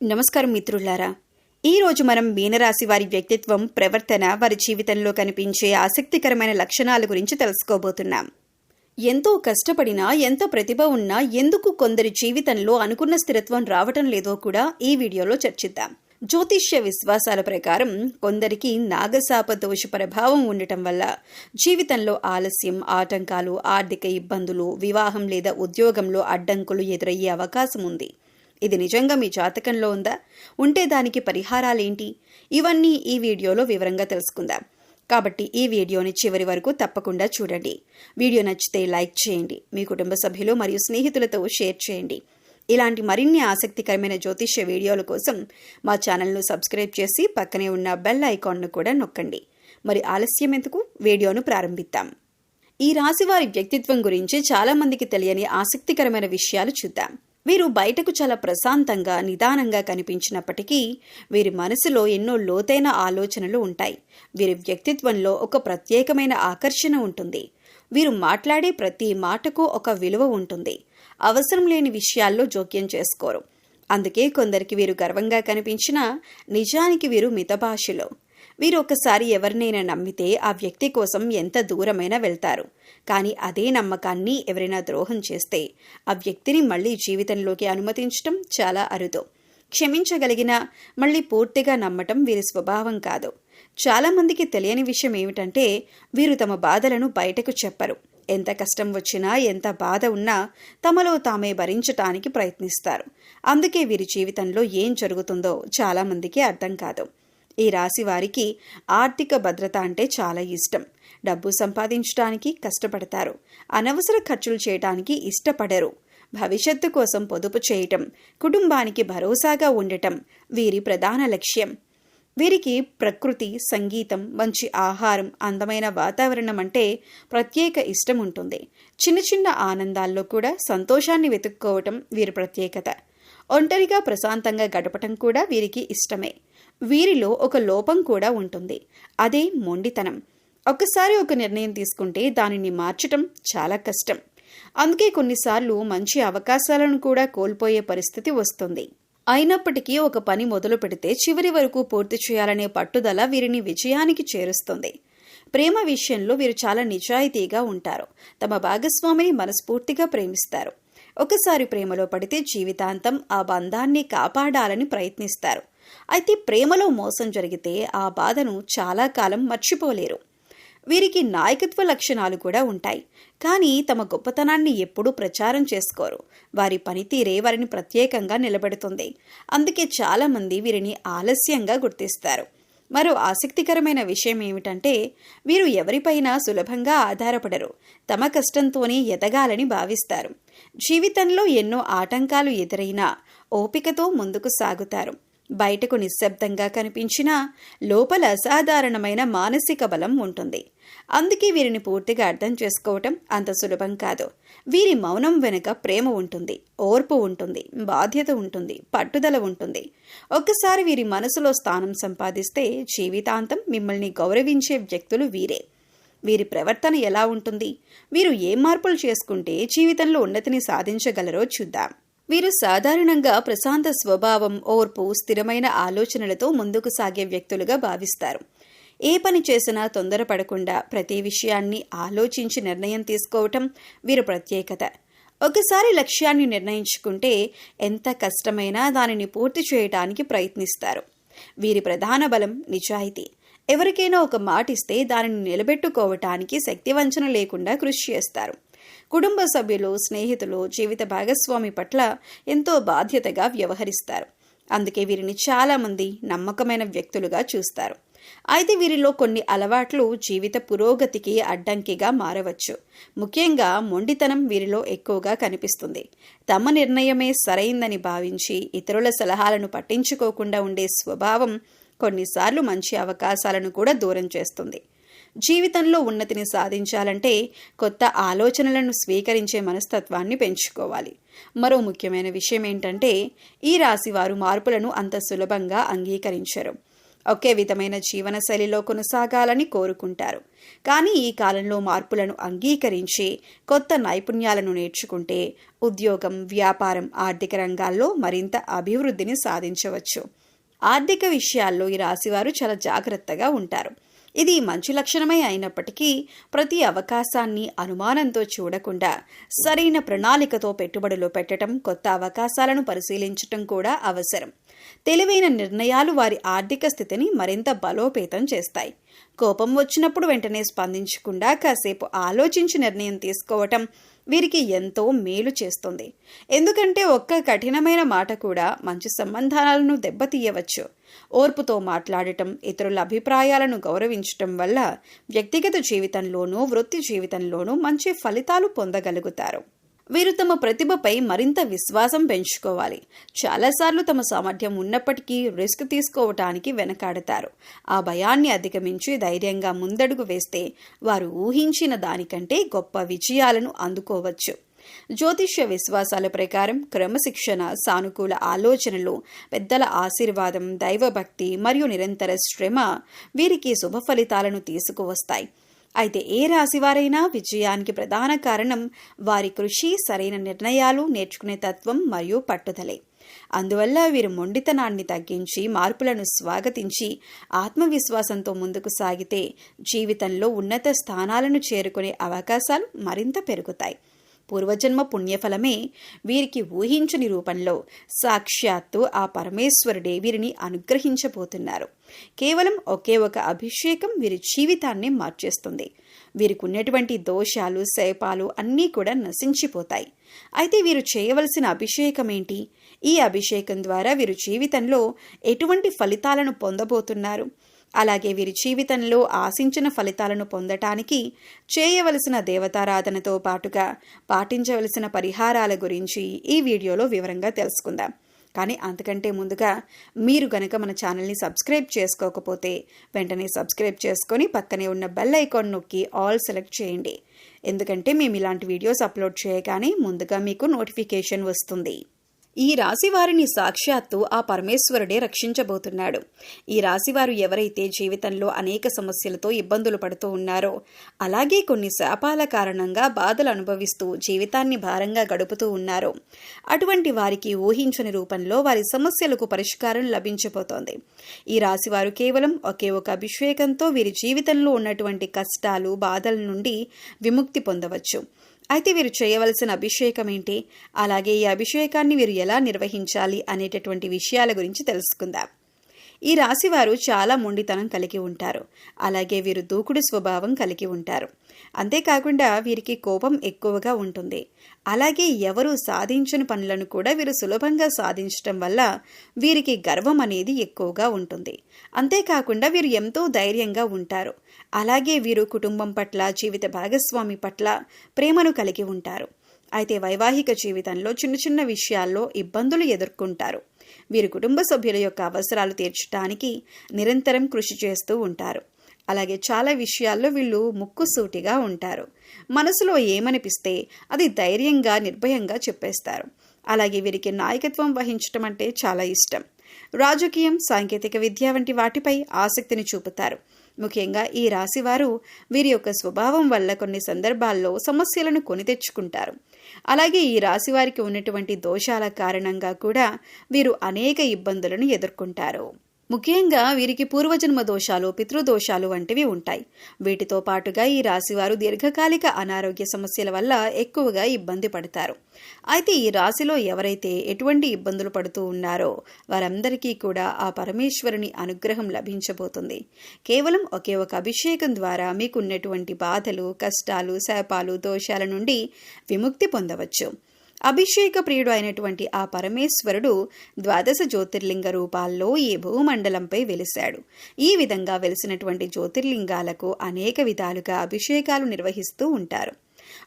నమస్కారం మిత్రులారా. ఈరోజు మనం మీనరాశి వారి వ్యక్తిత్వం, ప్రవర్తన, వారి జీవితంలో కనిపించే ఆసక్తికరమైన లక్షణాల గురించి తెలుసుకోబోతున్నాం. ఎంతో కష్టపడినా, ఎంత ప్రతిభ ఉన్నా ఎందుకు కొందరి జీవితంలో అనుకున్న స్థిరత్వం రావటం లేదో కూడా ఈ వీడియోలో చర్చిద్దాం. జ్యోతిష్య విశ్వాసాల ప్రకారం కొందరికి నాగశాప దోష ప్రభావం ఉండటం వల్ల జీవితంలో ఆలస్యం, ఆటంకాలు, ఆర్థిక ఇబ్బందులు, వివాహం లేదా ఉద్యోగంలో అడ్డంకులు ఎదురయ్యే అవకాశం ఉంది. ఇది నిజంగా మీ జాతకంలో ఉందా? ఉంటే దానికి పరిహారాలేంటి? ఇవన్నీ ఈ వీడియోలో వివరంగా తెలుసుకుందాం. కాబట్టి ఈ వీడియోని చివరి వరకు తప్పకుండా చూడండి. వీడియో నచ్చితే లైక్ చేయండి, మీ కుటుంబ సభ్యులు మరియు స్నేహితులతో షేర్ చేయండి. ఇలాంటి మరిన్ని ఆసక్తికరమైన జ్యోతిష్య వీడియోల కోసం మా ఛానల్ను సబ్స్క్రైబ్ చేసి పక్కనే ఉన్న బెల్ ఐకాన్ను కూడా నొక్కండి. మరి ఆలస్యం ఎందుకు, వీడియోను ప్రారంభిద్దాం. ఈ రాశి వారి వ్యక్తిత్వం గురించి చాలా మందికి తెలియని ఆసక్తికరమైన విషయాలు చూద్దాం. వీరు బయటకు చాలా ప్రశాంతంగా, నిదానంగా కనిపించినప్పటికీ వీరి మనసులో ఎన్నో లోతైన ఆలోచనలు ఉంటాయి. వీరి వ్యక్తిత్వంలో ఒక ప్రత్యేకమైన ఆకర్షణ ఉంటుంది. వీరు మాట్లాడే ప్రతి మాటకు ఒక విలువ ఉంటుంది. అవసరం లేని విషయాల్లో జోక్యం చేసుకోరు. అందుకే కొందరికి వీరు గర్వంగా కనిపించినా నిజానికి వీరు మితభాషలో. వీరు ఒకసారి ఎవరినైనా నమ్మితే ఆ వ్యక్తి కోసం ఎంత దూరమైనా వెళ్తారు. కానీ అదే నమ్మకాన్ని ఎవరైనా ద్రోహం చేస్తే ఆ వ్యక్తిని మళ్లీ జీవితంలోకి అనుమతించటం చాలా అరుదు. క్షమించగలిగిన మళ్లీ పూర్తిగా నమ్మటం వీరి స్వభావం కాదు. చాలా మందికి తెలియని విషయం ఏమిటంటే వీరు తమ బాధలను బయటకు చెప్పరు. ఎంత కష్టం వచ్చినా, ఎంత బాధ ఉన్నా తమలో తామే భరించటానికి ప్రయత్నిస్తారు. అందుకే వీరి జీవితంలో ఏం జరుగుతుందో చాలా మందికి అర్థం కాదు. ఈ రాశి వారికి ఆర్థిక భద్రత అంటే చాలా ఇష్టం. డబ్బు సంపాదించడానికి కష్టపడతారు. అనవసర ఖర్చులు చేయడానికి ఇష్టపడరు. భవిష్యత్తు కోసం పొదుపు చేయటం, కుటుంబానికి భరోసాగా ఉండటం వీరి ప్రధాన లక్ష్యం. వీరికి ప్రకృతి, సంగీతం, మంచి ఆహారం, అందమైన వాతావరణం అంటే ప్రత్యేక ఇష్టం ఉంటుంది. చిన్న చిన్న ఆనందాల్లో కూడా సంతోషాన్ని వెతుక్కోవటం వీరి ప్రత్యేకత. ఒంటరిగా ప్రశాంతంగా గడపటం కూడా వీరికి ఇష్టమే. వీరిలో ఒక లోపం కూడా ఉంటుంది. అదే మొండితనం. ఒక్కసారి ఒక నిర్ణయం తీసుకుంటే దానిని మార్చటం చాలా కష్టం. అందుకే కొన్నిసార్లు మంచి అవకాశాలను కూడా కోల్పోయే పరిస్థితి వస్తుంది. అయినప్పటికీ ఒక పని మొదలు పెడితే చివరి వరకు పూర్తి చేయాలనే పట్టుదల వీరిని విజయానికి చేరుస్తుంది. ప్రేమ విషయంలో వీరు చాలా నిజాయితీగా ఉంటారు. తమ భాగస్వామిని మనస్ఫూర్తిగా ప్రేమిస్తారు. ఒకసారి ప్రేమలో పడితే జీవితాంతం ఆ బంధాన్ని కాపాడాలని ప్రయత్నిస్తారు. అయితే ప్రేమలో మోసం జరిగితే ఆ బాధను చాలా కాలం మర్చిపోలేరు. వీరికి నాయకత్వ లక్షణాలు కూడా ఉంటాయి. కానీ తమ గొప్పతనాన్ని ఎప్పుడూ ప్రచారం చేసుకోరు. వారి పనితీరే వారిని ప్రత్యేకంగా నిలబెడుతుంది. అందుకే చాలా మంది వీరిని ఆలస్యంగా గుర్తిస్తారు. మరో ఆసక్తికరమైన విషయం ఏమిటంటే వీరు ఎవరిపైనా సులభంగా ఆధారపడరు. తమ కష్టంతోనే ఎదగాలని భావిస్తారు. జీవితంలో ఎన్నో ఆటంకాలు ఎదురైనా ఓపికతో ముందుకు సాగుతారు. బయటకు నిశ్శబ్దంగా కనిపించినా లోపల అసాధారణమైన మానసిక బలం ఉంటుంది. అందుకే వీరిని పూర్తిగా అర్థం చేసుకోవటం అంత సులభం కాదు. వీరి మౌనం వెనుక ప్రేమ ఉంటుంది, ఓర్పు ఉంటుంది, బాధ్యత ఉంటుంది, పట్టుదల ఉంటుంది. ఒక్కసారి వీరి మనసులో స్థానం సంపాదిస్తే జీవితాంతం మిమ్మల్ని గౌరవించే వ్యక్తులు వీరే. వీరి ప్రవర్తన ఎలా ఉంటుంది? వీరు ఏ మార్పులు చేసుకుంటే జీవితంలో ఉన్నతిని సాధించగలరో చూద్దాం. వీరు సాధారణంగా ప్రశాంత స్వభావం, ఓర్పు, స్థిరమైన ఆలోచనలతో ముందుకు సాగే వ్యక్తులుగా భావిస్తారు. ఏ పని చేసినా తొందరపడకుండా ప్రతి విషయాన్ని ఆలోచించి నిర్ణయం తీసుకోవటం వీరి ప్రత్యేకత. ఒకసారి లక్ష్యాన్ని నిర్ణయించుకుంటే ఎంత కష్టమైనా దానిని పూర్తి చేయడానికి ప్రయత్నిస్తారు. వీరి ప్రధాన బలం నిజాయితీ. ఎవరికైనా ఒక మాట ఇస్తే దానిని నిలబెట్టుకోవటానికి శక్తివంచన లేకుండా కృషి చేస్తారు. కుటుంబ సభ్యులు, స్నేహితులు, జీవిత భాగస్వామి పట్ల ఎంతో బాధ్యతగా వ్యవహరిస్తారు. అందుకే వీరిని చాలా మంది నమ్మకమైన వ్యక్తులుగా చూస్తారు. అయితే వీరిలో కొన్ని అలవాట్లు జీవిత పురోగతికి అడ్డంకిగా మారవచ్చు. ముఖ్యంగా మొండితనం వీరిలో ఎక్కువగా కనిపిస్తుంది. తమ నిర్ణయమే సరైందని భావించి ఇతరుల సలహాలను పట్టించుకోకుండా ఉండే స్వభావం కొన్నిసార్లు మంచి అవకాశాలను కూడా దూరం చేస్తుంది. జీవితంలో ఉన్నతిని సాధించాలంటే కొత్త ఆలోచనలను స్వీకరించే మనస్తత్వాన్ని పెంచుకోవాలి. మరో ముఖ్యమైన విషయం ఏంటంటే ఈ రాశి వారు మార్పులను అంత సులభంగా అంగీకరించరు. ఒకే విధమైన జీవనశైలిలో కొనసాగాలని కోరుకుంటారు. కానీ ఈ కాలంలో మార్పులను అంగీకరించి కొత్త నైపుణ్యాలను నేర్చుకుంటే ఉద్యోగం, వ్యాపారం, ఆర్థిక రంగాల్లో మరింత అభివృద్ధిని సాధించవచ్చు. ఆర్థిక విషయాల్లో ఈ రాశివారు చాలా జాగ్రత్తగా ఉంటారు. ఇది మంచి లక్షణమే అయినప్పటికీ ప్రతి అవకాశాన్ని అనుమానంతో చూడకుండా సరైన ప్రణాళికతో పెట్టుబడులు పెట్టడం, కొత్త అవకాశాలను పరిశీలించటం కూడా అవసరం. తెలివైన నిర్ణయాలు వారి ఆర్థిక స్థితిని మరింత బలోపేతం చేస్తాయి. కోపం వచ్చినప్పుడు వెంటనే స్పందించకుండా కాసేపు ఆలోచించి నిర్ణయం తీసుకోవటం వీరికి ఎంతో మేలు చేస్తుంది. ఎందుకంటే ఒక్క కఠినమైన మాట కూడా మంచి సంబంధాలను దెబ్బతీయవచ్చు. ఓర్పుతో మాట్లాడటం, ఇతరుల అభిప్రాయాలను గౌరవించటం వల్ల వ్యక్తిగత జీవితంలోనూ వృత్తి జీవితంలోనూ మంచి ఫలితాలు పొందగలుగుతారు. వీరు తమ ప్రతిభపై మరింత విశ్వాసం పెంచుకోవాలి. చాలాసార్లు తమ సామర్థ్యం ఉన్నప్పటికీ రిస్క్ తీసుకోవటానికి వెనకాడతారు. ఆ భయాన్ని అధిగమించి ధైర్యంగా ముందడుగు వేస్తే వారు ఊహించిన దానికంటే గొప్ప విజయాలను అందుకోవచ్చు. జ్యోతిష్య విశ్వాసాల ప్రకారం క్రమశిక్షణ, సానుకూల ఆలోచనలు, పెద్దల ఆశీర్వాదం, దైవభక్తి మరియు నిరంతర శ్రమ వీరికి శుభ ఫలితాలను తీసుకువస్తాయి. అయితే ఏ రాశివారైనా విజయానికి ప్రధాన కారణం వారి కృషి, సరైన నిర్ణయాలు, నేర్చుకునే తత్వం మరియు పట్టుదలే. అందువల్ల వీరు మొండితనాన్ని తగ్గించి మార్పులను స్వాగతించి ఆత్మవిశ్వాసంతో ముందుకు సాగితే జీవితంలో ఉన్నత స్థానాలను చేరుకునే అవకాశాలు మరింత పెరుగుతాయి. పూర్వజన్మ పుణ్యఫలమే వీరికి ఊహించని రూపంలో సాక్షాత్తు ఆ పరమేశ్వరుడే వీరిని అనుగ్రహించబోతున్నారు. కేవలం ఒకే ఒక అభిషేకం వీరి జీవితాన్ని మార్చేస్తుంది. వీరికి ఉన్నటువంటి దోషాలు, శాపాలు అన్నీ కూడా నశించిపోతాయి. అయితే వీరు చేయవలసిన అభిషేకం ఏంటి? ఈ అభిషేకం ద్వారా వీరు జీవితంలో ఎటువంటి ఫలితాలను పొందబోతున్నారు? అలాగే వీరి జీవితంలో ఆశించిన ఫలితాలను పొందటానికి చేయవలసిన దేవతారాధనతో పాటుగా పాటించవలసిన పరిహారాల గురించి ఈ వీడియోలో వివరంగా తెలుసుకుందాం. కానీ అంతకంటే ముందుగా మీరు గనక మన ఛానల్ని సబ్స్క్రైబ్ చేసుకోకపోతే వెంటనే సబ్స్క్రైబ్ చేసుకొని పక్కనే ఉన్న బెల్ ఐకాన్ నొక్కి ఆల్ సెలెక్ట్ చేయండి. ఎందుకంటే మేము ఇలాంటి వీడియోస్ అప్లోడ్ చేయగానే ముందుగా మీకు నోటిఫికేషన్ వస్తుంది. ఈ రాశి వారిని సాక్షాత్తు ఆ పరమేశ్వరుడే రక్షించబోతున్నాడు. ఈ రాశివారు ఎవరైతే జీవితంలో అనేక సమస్యలతో ఇబ్బందులు పడుతూ ఉన్నారో, అలాగే కొన్ని శాపాల కారణంగా బాధలు అనుభవిస్తూ జీవితాన్ని భారంగా గడుపుతూ ఉన్నారో, అటువంటి వారికి ఊహించని రూపంలో వారి సమస్యలకు పరిష్కారం లభించబోతోంది. ఈ రాశివారు కేవలం ఒకే ఒక అభిషేకంతో వీరి జీవితంలో ఉన్నటువంటి కష్టాలు, బాధల నుండి విముక్తి పొందవచ్చు. అయితే వీరు చేయవలసిన అభిషేకం ఏంటి, అలాగే ఈ అభిషేకాన్ని వీరు ఎలా నిర్వహించాలి అనేటటువంటి విషయాల గురించి తెలుసుకుందాం. ఈ రాశివారు చాలా మొండితనం కలిగి ఉంటారు. అలాగే వీరు దూకుడు స్వభావం కలిగి ఉంటారు. అంతేకాకుండా వీరికి కోపం ఎక్కువగా ఉంటుంది. అలాగే ఎవరు సాధించని పనులను కూడా వీరు సులభంగా సాధించటం వల్ల వీరికి గర్వం అనేది ఎక్కువగా ఉంటుంది. అంతేకాకుండా వీరు ఎంతో ధైర్యంగా ఉంటారు. అలాగే వీరు కుటుంబం పట్ల, జీవిత భాగస్వామి పట్ల ప్రేమను కలిగి ఉంటారు. అయితే వైవాహిక జీవితంలో చిన్న చిన్న విషయాల్లో ఇబ్బందులు ఎదుర్కొంటారు. వీరు కుటుంబ సభ్యుల యొక్క అవసరాలు తీర్చడానికి నిరంతరం కృషి చేస్తూ ఉంటారు. అలాగే చాలా విషయాల్లో వీళ్ళు ముక్కుసూటిగా ఉంటారు. మనసులో ఏమనిపిస్తే అది ధైర్యంగా, నిర్భయంగా చెప్పేస్తారు. అలాగే వీరికి నాయకత్వం వహించటం అంటే చాలా ఇష్టం. రాజకీయం, సాంకేతిక విద్య వంటి వాటిపై ఆసక్తిని చూపుతారు. ముఖ్యంగా ఈ రాశివారు వీరి యొక్క స్వభావం వల్ల కొన్ని సందర్భాల్లో సమస్యలను కొని తెచ్చుకుంటారు. అలాగే ఈ రాశివారికి ఉన్నటువంటి దోషాల కారణంగా కూడా వీరు అనేక ఇబ్బందులను ఎదుర్కొంటారు. ముఖ్యంగా వీరికి పూర్వజన్మ దోషాలు, పితృదోషాలు వంటివి ఉంటాయి. వీటితో పాటుగా ఈ రాశివారు దీర్ఘకాలిక అనారోగ్య సమస్యల వల్ల ఎక్కువగా ఇబ్బంది పడతారు. అయితే ఈ రాశిలో ఎవరైతే ఎటువంటి ఇబ్బందులు పడుతూ ఉన్నారో వారందరికీ కూడా ఆ పరమేశ్వరుని అనుగ్రహం లభించబోతుంది. కేవలం ఒకే ఒక అభిషేకం ద్వారా మీకు ఉన్నటువంటి బాధలు, కష్టాలు, శాపాలు, దోషాల నుండి విముక్తి పొందవచ్చు. అభిషేక ప్రియుడు అయినటువంటి ఆ పరమేశ్వరుడు 12 జ్యోతిర్లింగ రూపాల్లో ఈ భూమండలంపై వెలిశాడు. ఈ విధంగా వెలిసినటువంటి జ్యోతిర్లింగాలకు అనేక విధాలుగా అభిషేకాలు నిర్వహిస్తూ ఉంటారు.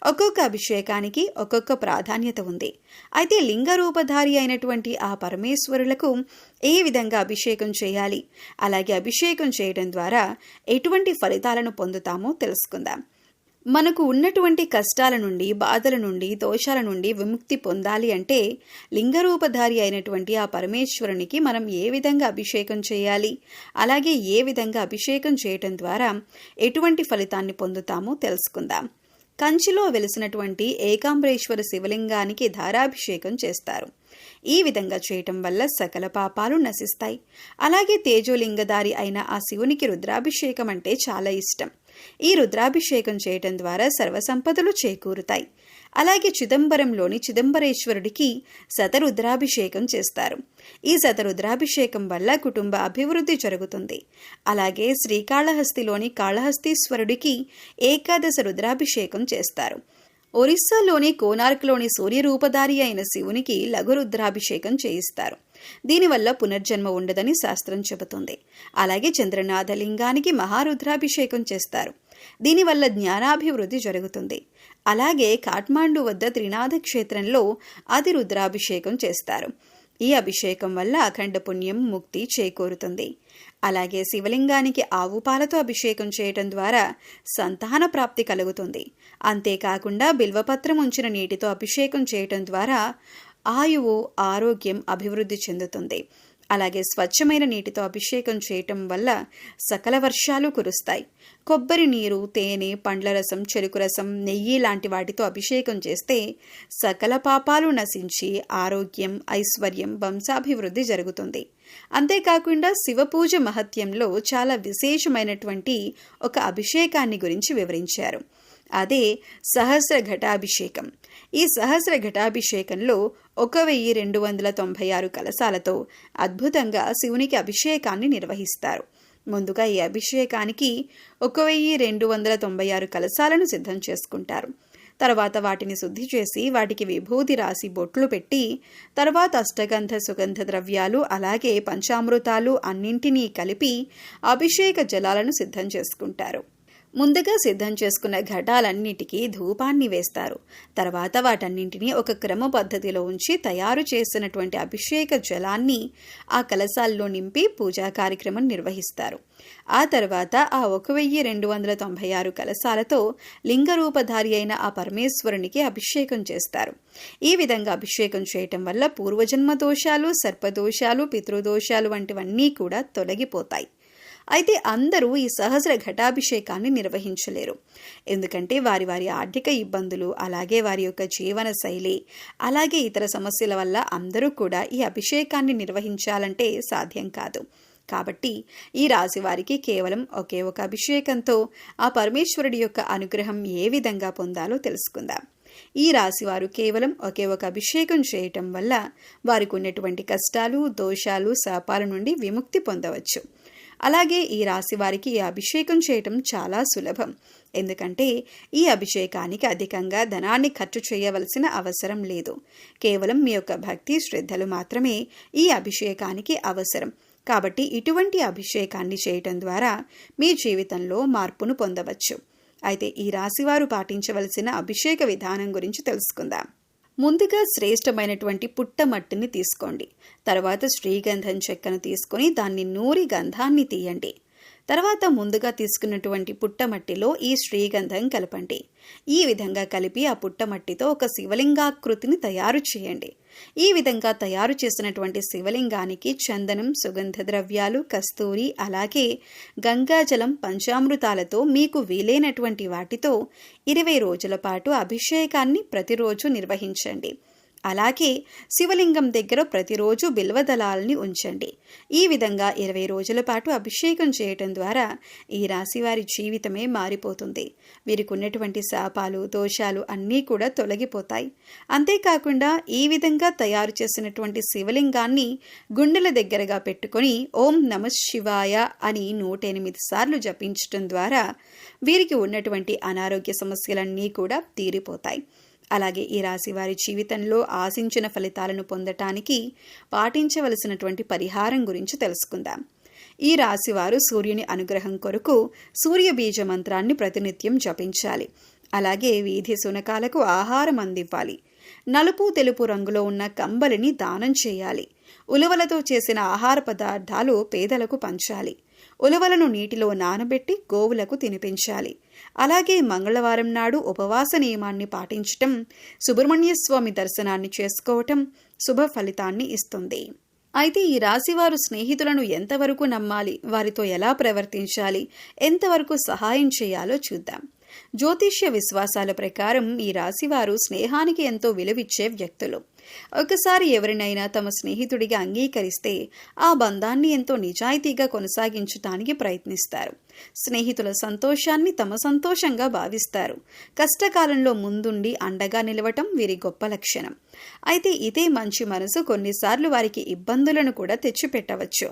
ఒక్కొక్క అభిషేకానికి ఒక్కొక్క ప్రాధాన్యత ఉంది. అయితే లింగ రూపధారి అయినటువంటి ఆ పరమేశ్వరులకు ఏ విధంగా అభిషేకం చేయాలి, అలాగే అభిషేకం చేయడం ద్వారా ఎటువంటి ఫలితాలను పొందుతామో తెలుసుకుందాం. మనకు ఉన్నటువంటి కష్టాల నుండి, బాధల నుండి, దోషాల నుండి విముక్తి పొందాలి అంటే లింగరూపధారి అయినటువంటి ఆ పరమేశ్వరునికి మనం ఏ విధంగా అభిషేకం చేయాలి, అలాగే ఏ విధంగా అభిషేకం చేయటం ద్వారా ఎటువంటి ఫలితాన్ని పొందుతామో తెలుసుకుందాం. కంచిలో వెలిసినటువంటి ఏకాంబరేశ్వర శివలింగానికి ధారాభిషేకం చేస్తారు. ఈ విధంగా చేయటం వల్ల సకల పాపాలు నశిస్తాయి. అలాగే తేజోలింగధారి అయిన ఆ శివునికి రుద్రాభిషేకం అంటే చాలా ఇష్టం. ఈ రుద్రాభిషేకం చేయటం ద్వారా సర్వసంపదలు చేకూరుతాయి. అలాగే చిదంబరంలోని చిదంబరేశ్వరుడికి శతరుద్రాభిషేకం చేస్తారు. ఈ శతరుద్రాభిషేకం వల్ల కుటుంబ అభివృద్ధి జరుగుతుంది. అలాగే శ్రీకాళహస్తిలోని కాళహస్తీశ్వరుడికి ఏకాదశ రుద్రాభిషేకం చేస్తారు. ఒరిస్సాలోని కోనార్క్లోని సూర్యరూపధారి అయిన శివునికి లఘు రుద్రాభిషేకం చేయిస్తారు. దీనివల్ల పునర్జన్మ ఉండదని శాస్త్రం చెబుతుంది. అలాగే చంద్రనాథలింగానికి మహారుద్రాభిషేకం చేస్తారు. దీనివల్ల జ్ఞానాభివృద్ధి జరుగుతుంది. అలాగే కాఠ్మాండు వద్ద త్రినాథ క్షేత్రంలో అతి రుద్రాభిషేకం చేస్తారు. ఈ అభిషేకం వల్ల అఖండ పుణ్యం, ముక్తి చేకూరుతుంది. అలాగే శివలింగానికి ఆవు పాలతో అభిషేకం చేయటం ద్వారా సంతాన ప్రాప్తి కలుగుతుంది. అంతేకాకుండా బిల్వపత్రం ఉంచిన నీటితో అభిషేకం చేయటం ద్వారా ఆయువు, ఆరోగ్యం అభివృద్ధి చెందుతుంది. అలాగే స్వచ్ఛమైన నీటితో అభిషేకం చేయటం వల్ల సకల వర్షాలు కురుస్తాయి. కొబ్బరి నీరు, తేనె, పండ్ల రసం, చెరుకు రసం, నెయ్యి లాంటి వాటితో అభిషేకం చేస్తే సకల పాపాలు నశించి ఆరోగ్యం, ఐశ్వర్యం, వంశాభివృద్ధి జరుగుతుంది. అంతేకాకుండా శివపూజ మహత్యంలో చాలా విశేషమైనటువంటి ఒక అభిషేకాన్ని గురించి వివరించారు. అదే సహస్ర ఘటాభిషేకం. ఈ సహస్ర ఘటాభిషేకంలో 1296 కలశాలతో అద్భుతంగా శివునికి అభిషేకాన్ని నిర్వహిస్తారు. ముందుగా ఈ అభిషేకానికి 1296 కలశాలను సిద్ధం చేసుకుంటారు. తర్వాత వాటిని శుద్ధి చేసి వాటికి విభూది రాసి బొట్లు పెట్టి తర్వాత అష్టగంధ సుగంధ ద్రవ్యాలు అలాగే పంచామృతాలు అన్నింటినీ కలిపి అభిషేక జలాలను సిద్ధం చేసుకుంటారు. ముందుగా సిద్ధం చేసుకున్న ఘటాలన్నిటికీ ధూపాన్ని వేస్తారు. తర్వాత వాటన్నింటినీ ఒక క్రమ పద్ధతిలో ఉంచి తయారు చేసినటువంటి అభిషేక జలాన్ని ఆ కలశాల్లో నింపి పూజా కార్యక్రమం నిర్వహిస్తారు. ఆ తర్వాత ఆ 1296 కలశాలతో లింగరూపధారి అయిన ఆ పరమేశ్వరునికి అభిషేకం చేస్తారు. ఈ విధంగా అభిషేకం చేయటం వల్ల పూర్వజన్మ దోషాలు, సర్పదోషాలు, పితృదోషాలు వంటివన్నీ కూడా తొలగిపోతాయి. అయితే అందరూ ఈ సహస్ర ఘటాభిషేకాన్ని నిర్వహించలేరు. ఎందుకంటే వారి వారి ఆర్థిక ఇబ్బందులు, అలాగే వారి యొక్క జీవన శైలి, అలాగే ఇతర సమస్యల వల్ల అందరూ కూడా ఈ అభిషేకాన్ని నిర్వహించాలంటే సాధ్యం కాదు. కాబట్టి ఈ రాశి వారికి కేవలం ఒకే ఒక అభిషేకంతో ఆ పరమేశ్వరుడి యొక్క అనుగ్రహం ఏ విధంగా పొందాలో తెలుసుకుందాం. ఈ రాశివారు కేవలం ఒకే ఒక అభిషేకం చేయటం వల్ల వారికి ఉన్నటువంటి కష్టాలు, దోషాలు, శాపాల నుండి విముక్తి పొందవచ్చు. అలాగే ఈ రాశి వారికి ఈ అభిషేకం చేయటం చాలా సులభం. ఎందుకంటే ఈ అభిషేకానికి అధికంగా ధనాన్ని ఖర్చు చేయవలసిన అవసరం లేదు. కేవలం మీ యొక్క భక్తి, శ్రద్ధలు మాత్రమే ఈ అభిషేకానికి అవసరం. కాబట్టి ఇటువంటి అభిషేకాన్ని చేయటం ద్వారా మీ జీవితంలో మార్పును పొందవచ్చు. అయితే ఈ రాశివారు పాటించవలసిన అభిషేక విధానం గురించి తెలుసుకుందాం. ముందుగా శ్రేష్టమైనటువంటి పుట్టమట్టిని తీసుకోండి. తర్వాత శ్రీగంధం చెక్కను తీసుకొని దాన్ని నూరి గంధాన్ని తీయండి. తర్వాత ముందుగా తీసుకున్నటువంటి పుట్టమట్టిలో ఈ శ్రీగంధం కలపండి. ఈ విధంగా కలిపి ఆ పుట్టమట్టితో ఒక శివలింగాకృతిని తయారు చేయండి. ఈ విధంగా తయారు చేసినటువంటి శివలింగానికి చందనం, సుగంధ ద్రవ్యాలు, కస్తూరి, అలాగే గంగాజలం, పంచామృతాలతో మీకు వీలైనటువంటి వాటితో 20 రోజుల పాటు అభిషేకాన్ని ప్రతిరోజు నిర్వహించండి. అలాగే శివలింగం దగ్గర ప్రతిరోజు బిల్వదళాలని ఉంచండి. ఈ విధంగా 20 రోజుల పాటు అభిషేకం చేయటం ద్వారా ఈ రాశి వారి జీవితమే మారిపోతుంది. వీరికి ఉన్నటువంటి శాపాలు, దోషాలు అన్నీ కూడా తొలగిపోతాయి. అంతేకాకుండా ఈ విధంగా తయారు చేసినటువంటి శివలింగాన్ని గుండెల దగ్గరగా పెట్టుకొని ఓం నమః శివాయ అని 108 సార్లు జపించటం ద్వారా వీరికి ఉన్నటువంటి అనారోగ్య సమస్యలన్నీ కూడా తీరిపోతాయి. అలాగే ఈ రాశి వారి జీవితంలో ఆశించిన ఫలితాలను పొందటానికి పాటించవలసినటువంటి పరిహారం గురించి తెలుసుకుందాం. ఈ రాశివారు సూర్యుని అనుగ్రహం కొరకు సూర్య బీజ మంత్రాన్ని ప్రతినిత్యం జపించాలి. అలాగే వీధి శునకాలకు ఆహారం అందివ్వాలి. నలుపు, తెలుపు రంగులో ఉన్న కంబలిని దానం చేయాలి. ఉలవలతో చేసిన ఆహార పదార్థాలు పేదలకు పంచాలి. ఉలవలను నీటిలో నానబెట్టి గోవులకు తినిపించాలి. అలాగే మంగళవారం నాడు ఉపవాస నియమాన్ని పాటించటం, సుబ్రహ్మణ్య స్వామి దర్శనాన్ని చేసుకోవటం శుభ ఫలితాన్ని ఇస్తుంది. అయితే ఈ రాశివారు స్నేహితులను ఎంతవరకు నమ్మాలి, వారితో ఎలా ప్రవర్తించాలి, ఎంతవరకు సహాయం చేయాలో చూద్దాం. జ్యోతిష్య విశ్వాసాల ప్రకారం ఈ రాశివారు స్నేహానికి ఎంతో విలువిచ్చే వ్యక్తులు. ఒకసారి ఎవరినైనా తమ స్నేహితుడిగా అంగీకరిస్తే ఆ బంధాన్ని ఎంతో నిజాయితీగా కొనసాగించడానికి ప్రయత్నిస్తారు. స్నేహితుల సంతోషాన్ని తమ సంతోషంగా భావిస్తారు. కష్టకాలంలో ముందుండి అండగా నిలవటం వీరి గొప్ప లక్షణం. అయితే ఇదే మంచి మనసు కొన్నిసార్లు వారికి ఇబ్బందులను కూడా తెచ్చిపెట్టవచ్చు.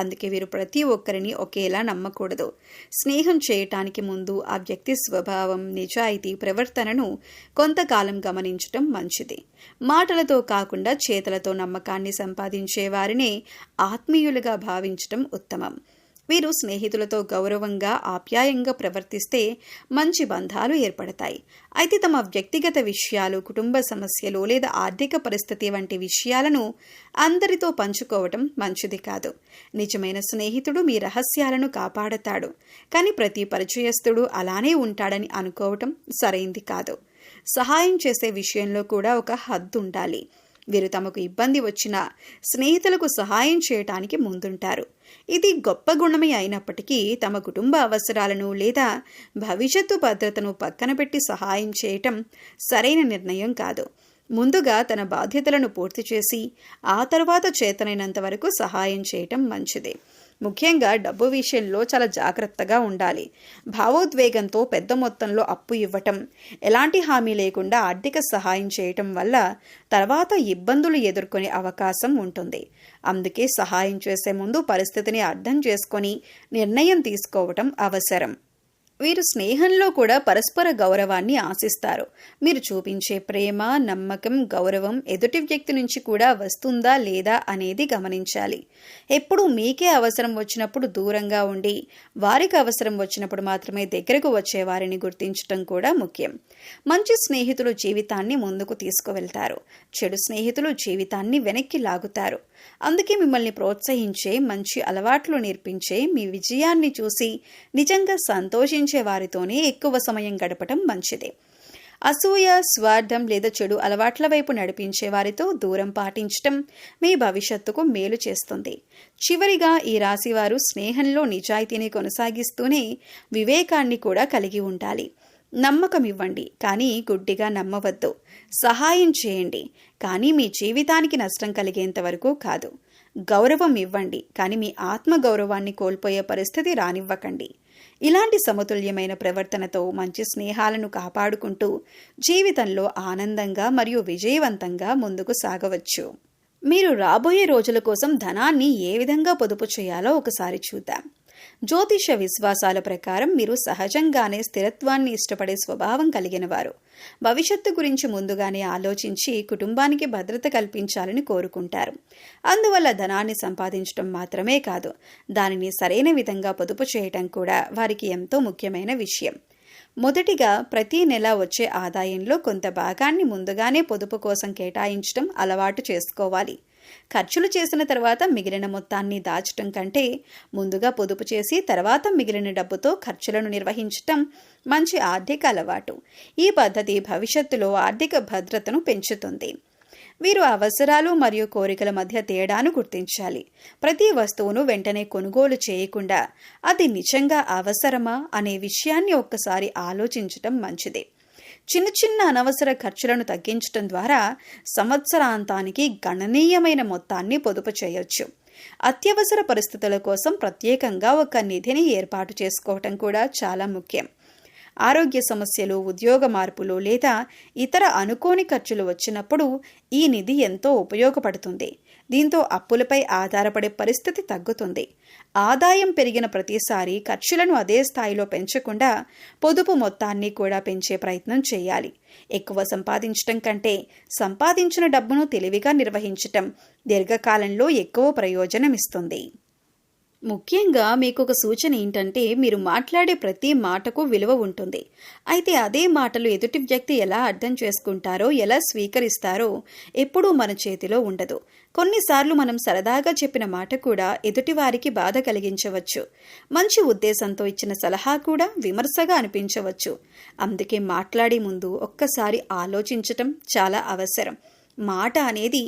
అందుకే వీరు ప్రతి ఒక్కరిని ఒకేలా నమ్మకూడదు. స్నేహం చేయటానికి ముందు ఆ వ్యక్తి స్వభావం, నిజాయితీ, ప్రవర్తనను కొంతకాలం గమనించటం మంచిది. మాటలతో కాకుండా చేతలతో నమ్మకాన్ని సంపాదించే వారినే ఆత్మీయులుగా భావించటం ఉత్తమం. వీరు స్నేహితులతో గౌరవంగా, ఆప్యాయంగా ప్రవర్తిస్తే మంచి బంధాలు ఏర్పడతాయి. అయితే తమ వ్యక్తిగత విషయాలు, కుటుంబ సమస్యలు లేదా ఆర్థిక పరిస్థితి వంటి విషయాలను అందరితో పంచుకోవటం మంచిది కాదు. నిజమైన స్నేహితుడు మీ రహస్యాలను కాపాడతాడు, కానీ ప్రతి పరిచయస్తుడు అలానే ఉంటాడని అనుకోవటం సరైంది కాదు. సహాయం చేసే విషయంలో కూడా ఒక హద్దు ఉండాలి. వీరు తమకు ఇబ్బంది వచ్చినా స్నేహితులకు సహాయం చేయటానికి ముందుంటారు. ఇది గొప్ప గుణమే అయినప్పటికీ తమ కుటుంబ అవసరాలను లేదా భవిష్యత్తు భద్రతను పక్కన పెట్టి సహాయం చేయటం సరైన నిర్ణయం కాదు. ముందుగా తన బాధ్యతలను పూర్తి చేసి ఆ తర్వాత చేతనైనంత వరకు సహాయం చేయటం మంచిది. ముఖ్యంగా డబ్బు విషయంలో చాలా జాగ్రత్తగా ఉండాలి. భావోద్వేగంతో పెద్ద మొత్తంలో అప్పు ఇవ్వటం, ఎలాంటి హామీ లేకుండా ఆర్థిక సహాయం చేయటం వల్ల తర్వాత ఇబ్బందులు ఎదుర్కొనే అవకాశం ఉంటుంది. అందుకే సహాయం చేసే ముందు పరిస్థితిని అర్థం చేసుకొని నిర్ణయం తీసుకోవటం అవసరం. వీరు స్నేహంలో కూడా పరస్పర గౌరవాన్ని ఆశిస్తారు. మీరు చూపించే ప్రేమ, నమ్మకం, గౌరవం ఎదుటి వ్యక్తి నుంచి కూడా వస్తుందా లేదా అనేది గమనించాలి. ఎప్పుడూ మీకే అవసరం వచ్చినప్పుడు దూరంగా ఉండి వారికి అవసరం వచ్చినప్పుడు మాత్రమే దగ్గరకు వచ్చే వారిని గుర్తించటం కూడా ముఖ్యం. మంచి స్నేహితులు జీవితాన్ని ముందుకు తీసుకువెళ్తారు. చెడు స్నేహితులు జీవితాన్ని వెనక్కి లాగుతారు. అందుకే మిమ్మల్ని ప్రోత్సహించే, మంచి అలవాట్లు నేర్పించే, మీ విజయాన్ని చూసి నిజంగా సంతోషించే వారితోనే ఎక్కువ సమయం గడపటం మంచిది. అసూయ, స్వార్థం లేదా చెడు అలవాట్ల వైపు నడిపించే వారితో దూరం పాటించటం మీ భవిష్యత్తుకు మేలు చేస్తుంది. చివరిగా ఈ రాశివారు స్నేహంలో నిజాయితీని కొనసాగిస్తూనే వివేకాన్ని కూడా కలిగి ఉండాలి. నమ్మకం ఇవ్వండి, కానీ గుడ్డిగా నమ్మవద్దు. సహాయం చేయండి, కానీ మీ జీవితానికి నష్టం కలిగేంత వరకు కాదు. గౌరవం ఇవ్వండి, కానీ మీ ఆత్మగౌరవాన్ని కోల్పోయే పరిస్థితి రానివ్వకండి. ఇలాంటి సమతుల్యమైన ప్రవర్తనతో మంచి స్నేహాలను కాపాడుకుంటూ జీవితంలో ఆనందంగా మరియు విజయవంతంగా ముందుకు సాగవచ్చు. మీరు రాబోయే రోజుల కోసం ధనాన్ని ఏ విధంగా పొదుపు చేయాలో ఒకసారి చూద్దాం. జ్యోతిష విశ్వాసాల ప్రకారం మీరు సహజంగానే స్థిరత్వాన్ని ఇష్టపడే స్వభావం కలిగిన వారు. భవిష్యత్తు గురించి ముందుగానే ఆలోచించి కుటుంబానికి భద్రత కల్పించాలని కోరుకుంటారు. అందువల్ల ధనాన్ని సంపాదించడం మాత్రమే కాదు, దానిని సరైన విధంగా పొదుపు చేయటం కూడా వారికి ఎంతో ముఖ్యమైన విషయం. మొదటిగా ప్రతి నెల వచ్చే ఆదాయంలో కొంత భాగాన్ని ముందుగానే పొదుపు కోసం కేటాయించడం అలవాటు చేసుకోవాలి. ఖర్చులు చేసిన తర్వాత మిగిలిన మొత్తాన్ని దాచటం కంటే ముందుగా పొదుపు చేసి తర్వాత మిగిలిన డబ్బుతో ఖర్చులను నిర్వహించటం మంచి ఆర్థిక అలవాటు. ఈ పద్ధతి భవిష్యత్తులో ఆర్థిక భద్రతను పెంచుతుంది. వీరు అవసరాలు మరియు కోరికల మధ్య తేడాను గుర్తించాలి. ప్రతి వస్తువును వెంటనే కొనుగోలు చేయకుండా అది నిజంగా అవసరమా అనే విషయాన్ని ఒక్కసారి ఆలోచించటం మంచిది. చిన్న చిన్న అనవసర ఖర్చులను తగ్గించడం ద్వారా సంవత్సరాంతానికి గణనీయమైన మొత్తాన్ని పొదుపు చేయొచ్చు. అత్యవసర పరిస్థితుల కోసం ప్రత్యేకంగా ఒక నిధిని ఏర్పాటు చేసుకోవటం కూడా చాలా ముఖ్యం. ఆరోగ్య సమస్యలు, ఉద్యోగ మార్పులు లేదా ఇతర అనుకోని ఖర్చులు వచ్చినప్పుడు ఈ నిధి ఎంతో ఉపయోగపడుతుంది. దీంతో అప్పులపై ఆధారపడే పరిస్థితి తగ్గుతుంది. ఆదాయం పెరిగిన ప్రతిసారి ఖర్చులను అదే స్థాయిలో పెంచకుండా పొదుపు మొత్తాన్ని కూడా పెంచే ప్రయత్నం చేయాలి. ఎక్కువ సంపాదించటం కంటే సంపాదించిన డబ్బును తెలివిగా నిర్వహించటం దీర్ఘకాలంలో ఎక్కువ ప్రయోజనం ఇస్తుంది. ముఖ్యంగా మీకొక సూచన ఏంటంటే, మీరు మాట్లాడే ప్రతి మాటకు విలువ ఉంటుంది. అయితే అదే మాటలు ఎదుటి వ్యక్తి ఎలా అర్థం చేసుకుంటారో, ఎలా స్వీకరిస్తారో ఎప్పుడూ మన చేతిలో ఉండదు. కొన్నిసార్లు మనం సరదాగా చెప్పిన మాట కూడా ఎదుటివారికి బాధ కలిగించవచ్చు. మంచి ఉద్దేశంతో ఇచ్చిన సలహా కూడా విమర్శగా అనిపించవచ్చు. అందుకే మాట్లాడే ముందు ఒక్కసారి ఆలోచించటం చాలా అవసరం. మాట అనేది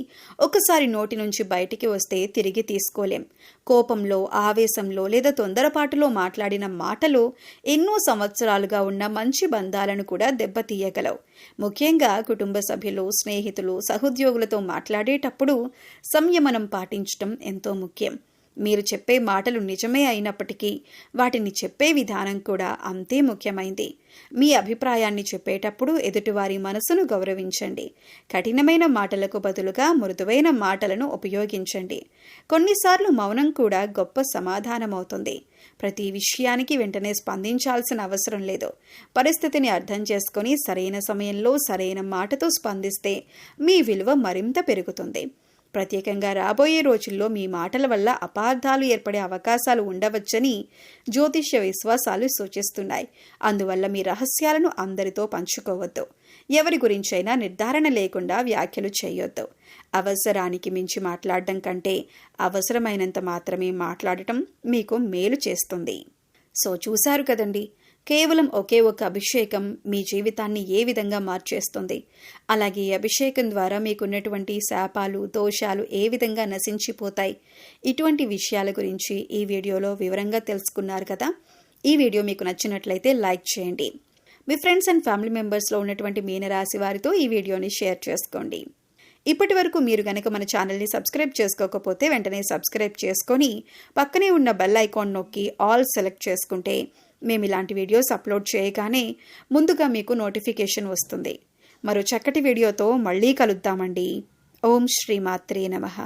ఒకసారి నోటి నుంచి బయటికి వస్తే తిరిగి తీసుకోలేం. కోపంలో, ఆవేశంలో లేదా తొందరపాటులో మాట్లాడిన మాటలు ఎన్నో సంవత్సరాలుగా ఉన్న మంచి బంధాలను కూడా దెబ్బతీయగలవు. ముఖ్యంగా కుటుంబ సభ్యులు, స్నేహితులు, సహోద్యోగులతో మాట్లాడేటప్పుడు సంయమనం పాటించటం ఎంతో ముఖ్యం. మీరు చెప్పే మాటలు నిజమే అయినప్పటికీ వాటిని చెప్పే విధానం కూడా అంతే ముఖ్యమైంది. మీ అభిప్రాయాన్ని చెప్పేటప్పుడు ఎదుటివారి మనసును గౌరవించండి. కఠినమైన మాటలకు బదులుగా మృదువైన మాటలను ఉపయోగించండి. కొన్నిసార్లు మౌనం కూడా గొప్ప సమాధానమవుతుంది. ప్రతి విషయానికి వెంటనే స్పందించాల్సిన అవసరం లేదు. పరిస్థితిని అర్థం చేసుకొని సరైన సమయంలో సరైన మాటతో స్పందిస్తే మీ విలువ మరింత పెరుగుతుంది. ప్రత్యేకంగా రాబోయే రోజుల్లో మీ మాటల వల్ల అపార్థాలు ఏర్పడే అవకాశాలు ఉండవచ్చని జ్యోతిష్య విశ్వాసాలు సూచిస్తున్నాయి. అందువల్ల మీ రహస్యాలను అందరితో పంచుకోవద్దు. ఎవరి గురించైనా నిర్ధారణ లేకుండా వ్యాఖ్యలు చేయొద్దు. అవసరానికి మించి మాట్లాడడం కంటే అవసరమైనంత మాత్రమే మాట్లాడటం మీకు మేలు చేస్తుంది. సో చూశారు కదండి, కేవలం ఒకే ఒక అభిషేకం మీ జీవితాన్ని ఏ విధంగా మార్చేస్తుంది, అలాగే ఈ అభిషేకం ద్వారా మీకున్నటువంటి శాపాలు, దోషాలు ఏ విధంగా నశించిపోతాయి, ఇటువంటి విషయాల గురించి ఈ వీడియోలో వివరంగా తెలుసుకున్నారు కదా. ఈ వీడియో మీకు నచ్చినట్లయితే లైక్ చేయండి. మీ ఫ్రెండ్స్ అండ్ ఫ్యామిలీ మెంబర్స్లో ఉన్నటువంటి మీనరాశి వారితో ఈ వీడియోని షేర్ చేసుకోండి. ఇప్పటి వరకు మీరు గనక మన ఛానల్ని సబ్స్క్రైబ్ చేసుకోకపోతే వెంటనే సబ్స్క్రైబ్ చేసుకొని పక్కనే ఉన్న బెల్ ఐకాన్ నొక్కి ఆల్ సెలెక్ట్ చేసుకుంటే మేము ఇలాంటి వీడియోస్ అప్లోడ్ చేయగానే ముందుగా మీకు నోటిఫికేషన్ వస్తుంది. మరో చక్కటి వీడియోతో మళ్ళీ కలుద్దామండి. ఓం శ్రీమాత్రే నమః.